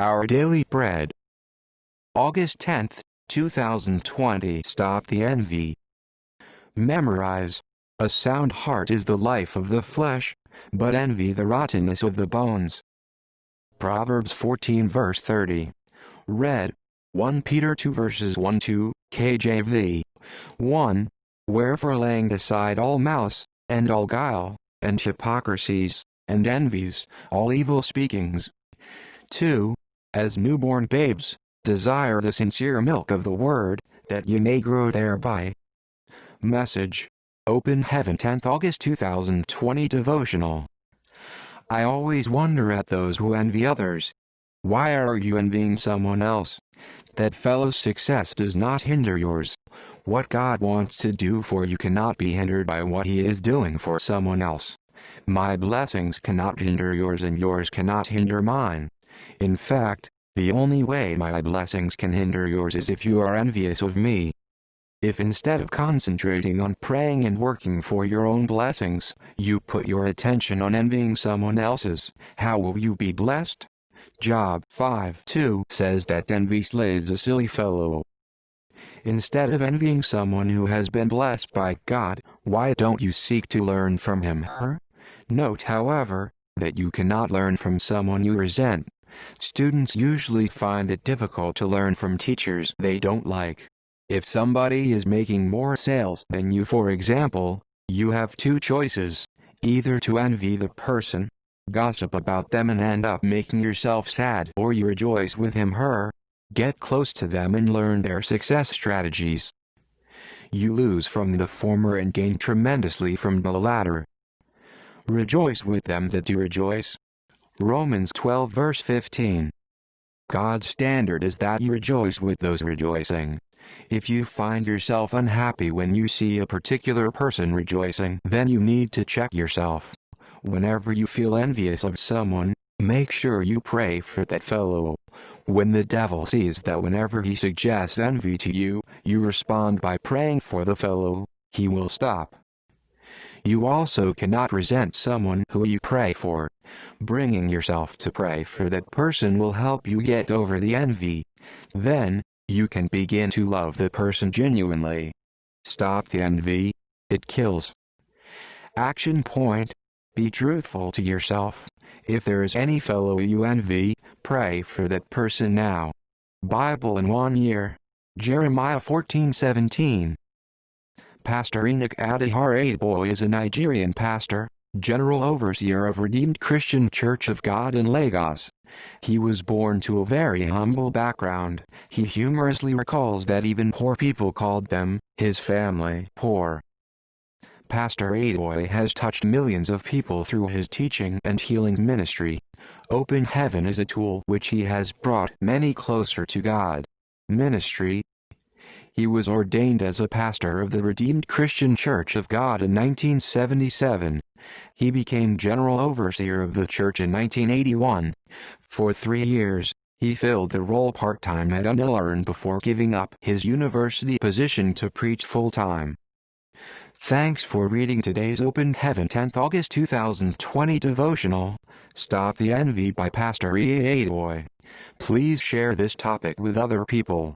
Our Daily Bread. August 10th, 2020. Stop the envy. Memorize. A sound heart is the life of the flesh, but envy the rottenness of the bones. Proverbs 14 verse 30. Read. 1 Peter 2 verses 1-2, KJV. 1. Wherefore laying aside all malice, and all guile, and hypocrisies, and envies, all evil speakings. 2. As newborn babes, desire the sincere milk of the word, that ye may grow thereby. Message. Open Heaven, 10th August 2020 devotional. I always wonder at those who envy others. Why are you envying someone else? That fellow's success does not hinder yours. What God wants to do for you cannot be hindered by what He is doing for someone else. My blessings cannot hinder yours, and yours cannot hinder mine. In fact, the only way my blessings can hinder yours is if you are envious of me. If instead of concentrating on praying and working for your own blessings, you put your attention on envying someone else's, how will you be blessed? Job 5:2 says that envy slays a silly fellow. Instead of envying someone who has been blessed by God, why don't you seek to learn from him/her? Note, however, that you cannot learn from someone you resent. Students usually find it difficult to learn from teachers they don't like. If somebody is making more sales than you, for example, you have two choices: either to envy the person, gossip about them and end up making yourself sad, or you rejoice with him/her, get close to them and learn their success strategies. You lose from the former and gain tremendously from the latter. Rejoice with them that do rejoice. Romans 12 verse 15. God's standard is that you rejoice with those rejoicing. If you find yourself unhappy when you see a particular person rejoicing, then you need to check yourself. Whenever you feel envious of someone, make sure you pray for that fellow. When the devil sees that whenever he suggests envy to you, you respond by praying for the fellow, he will stop. You also cannot resent someone who you pray for. Bringing yourself to pray for that person will help you get over the envy. Then, you can begin to love the person genuinely. Stop the envy. It kills. Action point. Be truthful to yourself. If there is any fellow you envy, pray for that person now. Bible in 1 year. Jeremiah 14:17. Pastor Enoch Adihar is a Nigerian pastor, general overseer of Redeemed Christian Church of God in Lagos. He was born to a very humble background. He humorously recalls that even poor people called them, his family, poor. Pastor Adoy has touched millions of people through his teaching and healing ministry. Open Heaven is a tool which he has brought many closer to God. Ministry. He was ordained as a pastor of the Redeemed Christian Church of God in 1977. He became general overseer of the church in 1981. For 3 years, he filled the role part-time at Unilern before giving up his university position to preach full-time. Thanks for reading today's Open Heaven 10th August 2020 devotional, Stop the Envy by Pastor Adoy. Please share this topic with other people.